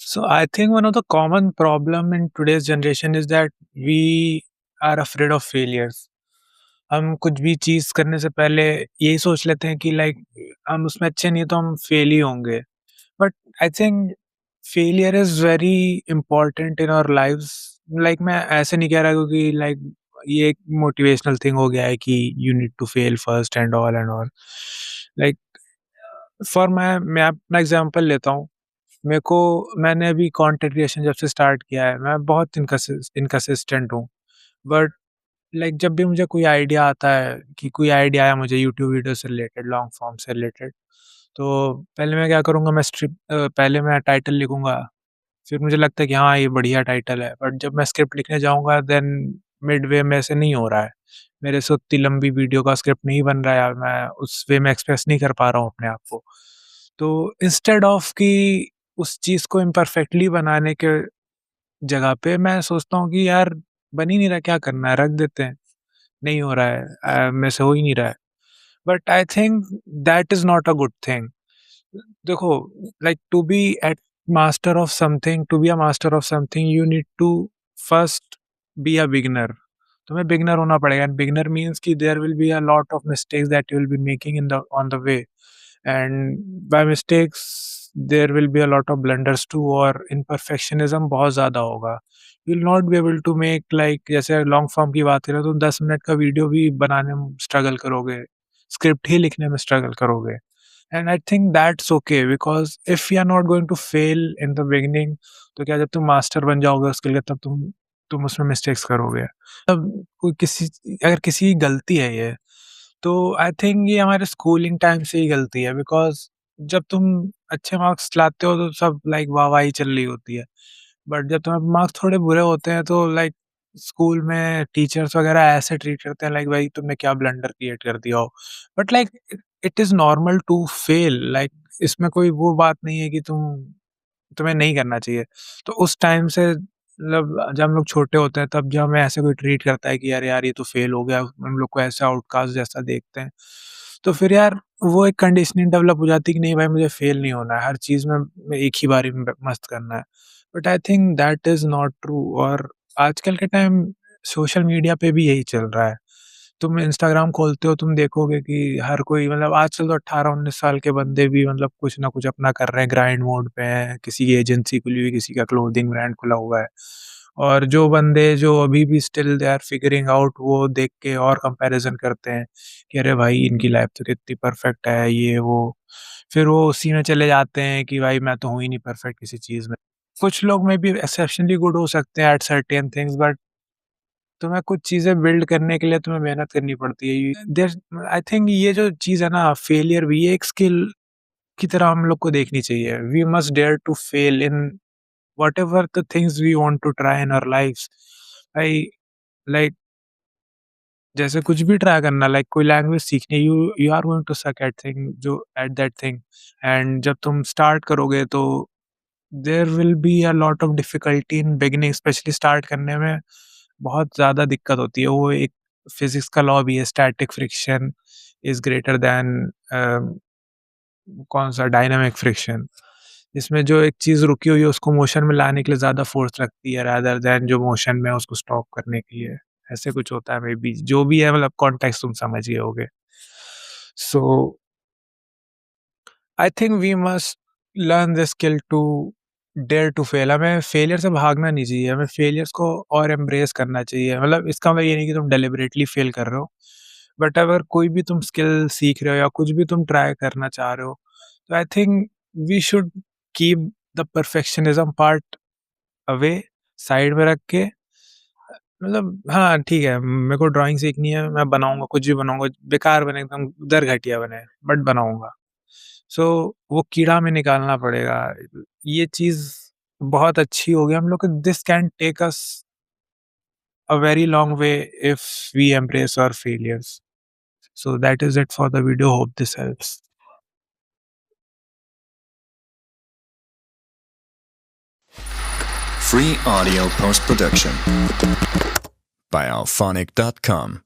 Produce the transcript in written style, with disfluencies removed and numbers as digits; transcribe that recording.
So I think one of the common problem in today's generation is that we are afraid of failures. हम कुछ भी चीज़ करने से पहले यही सोच लेते हैं कि लाइक हम उसमें अच्छे नहीं है तो हम फेल ही होंगे। But I think failure is very important in our lives. Like मैं ऐसे नहीं कह रहा क्योंकि लाइक ये एक मोटिवेशनल थिंग हो गया है कि you need to fail first and all. Like मैं अपना एग्जांपल लेता हूँ। मैंने अभी कंटेंट क्रिएशन जब से स्टार्ट किया है, मैं बहुत इनकंसिस्टेंट हूँ। बट लाइक जब भी मुझे कोई आइडिया आता है कि कोई आइडिया आया मुझे यूट्यूब वीडियो से रिलेटेड, लॉन्ग फॉर्म से रिलेटेड, तो पहले मैं क्या करूँगा, पहले मैं टाइटल लिखूँगा, फिर मुझे लगता है कि हाँ, ये बढ़िया टाइटल है। बट जब मैं स्क्रिप्ट लिखने जाऊँगा देन मिडवे में से नहीं हो रहा है। मेरे से उतनी लंबी वीडियो का स्क्रिप्ट नहीं बन रहा है यार, मैं उस वे में एक्सप्रेस नहीं कर पा रहा हूँ अपने आप को। तो इंस्टेड ऑफ कि उस चीज़ को इम्परफेक्टली बनाने के जगह पे मैं सोचता हूँ कि यार बन ही नहीं रहा, क्या करना है, रख देते हैं, नहीं हो रहा है, मेरे से हो ही नहीं रहा है। But I think that is not a good thing. देखो, like to be a master of something you need to first be a beginner. तुम्हें बिगिनर होना पड़ेगा एंड बिगिनर मीन्स कि there will be a lot of mistakes that you will be making in the on the way, and by mistakes there will be a lot of blunders too, और imperfectionism बहुत ज़्यादा होगा। You will not be able to make, like जैसे long form की बात करें तो 10 minute का वीडियो भी बनाने में स्ट्रगल करोगे, स्क्रिप्ट ही लिखने में स्ट्रगल करोगे। And I think that's okay because if you are not going to fail in the beginning, तो क्या जब तुम मास्टर बन जाओगे उसके लिए, तब तुम उसमें मिस्टेक्स करोगे। तब कोई किसी अगर किसी की गलती है ये, तो आई थिंक ये हमारे स्कूलिंग टाइम से ही गलती है, बिकॉज़ जब तुम अच्छे मार्क्स लाते हो तो सब लाइक वाह-वाही चल रही होती है। बट जब तुम्हारे मार्क्स थोड़े बुरे होते हैं तो लाइक स्कूल में टीचर्स वगैरह ऐसे ट्रीट करते हैं लाइक भाई तुमने क्या ब्लंडर क्रिएट कर दिया हो। But like it is normal to fail, like इसमें कोई वो बात नहीं है कि तुम्हें नहीं करना चाहिए। तो उस टाइम से मतलब जब हम लोग छोटे होते हैं तब जब हमें ऐसे कोई ट्रीट करता है कि अरे यार ये तो फेल हो गया, हम लोग को ऐसे आउटकास्ट जैसा देखते हैं। तो फिर यार वो एक कंडीशनिंग डेवलप हो जाती है कि नहीं भाई मुझे फेल नहीं होना है, हर चीज़ में एक ही बारी में मस्त करना है। But I think that is not true, और आजकल के टाइम सोशल मीडिया पे भी यही चल रहा है। तुम इंस्टाग्राम खोलते हो, तुम देखोगे कि हर कोई मतलब आजकल तो 18-19 साल के बंदे भी मतलब कुछ ना कुछ अपना कर रहे हैं, ग्राइंड मोड पे हैं, किसी की एजेंसी खुली हुई, किसी का क्लोथिंग ब्रांड खुला हुआ है। और जो बंदे जो अभी भी still they are figuring out, वो देख के और कंपैरिज़न करते हैं कि अरे भाई इनकी लाइफ़ तो कितनी परफेक्ट है, ये वो। फिर वो उसी में चले जाते हैं कि भाई मैं तो हूँ ही नहीं परफेक्ट किसी चीज़ में। कुछ लोग में बी एक्सेप्शनली गुड हो सकते हैं एट सर्टेन थिंग्स, बट तुम्हें कुछ चीज़ें बिल्ड करने के लिए तुम्हें मेहनत करनी पड़ती है। देयर आई थिंक ये जो चीज़ है ना फेलियर भी, ये एक स्किल की तरह हम लोग को देखनी चाहिए। We must dare to fail in whatever the things we want to try in our lives. भाई लाइक जैसे कुछ भी ट्राई करना, लाइक कोई लैंग्वेज सीखनी, you you are going to suck at that thing, and जब तुम स्टार्ट करोगे तो there will be a lot of difficulty in beginning, especially start करने में बहुत ज़्यादा दिक्कत होती है। वो एक फिज़िक्स का लॉ भी है, static friction is greater than कौन-सा डायनामिक फ्रिक्शन। इसमें जो एक चीज़ रुकी हुई है उसको मोशन में लाने के लिए ज़्यादा फ़ोर्स लगती है रादर दैन जो मोशन में है उसको स्टॉप करने के लिए। ऐसे कुछ होता है, मे बी जो भी है, मतलब कॉन्टेक्स्ट तुम समझ गए होगे। So I think we must learn the skill to dare to fail. हमें फेलियर से भागना नहीं चाहिए, हमें फेलियर्स को और एम्ब्रेस करना चाहिए। मतलब इसका मतलब ये नहीं कि तुम डेलिबरेटली फेल कर रहे हो, बट अगर कोई भी तुम स्किल सीख रहे हो या कुछ भी तुम ट्राई करना चाह रहे हो, तो I think we should keep the perfectionism part away, side में रख के। मतलब हाँ, ठीक है, मेरे को ड्राइंग सीखनी है, मैं बनाऊँगा, कुछ भी बनाऊँगा, बेकार बने, एकदम दर घटिया बने, बट बनाऊँगा। सो वो कीड़ा में निकालना पड़ेगा। ये चीज़ बहुत अच्छी होगी हम लोग को, this can take us a very long way if we embrace our failures. So that is it for the video. Hope this helps. Free audio post-production by alphonic.com.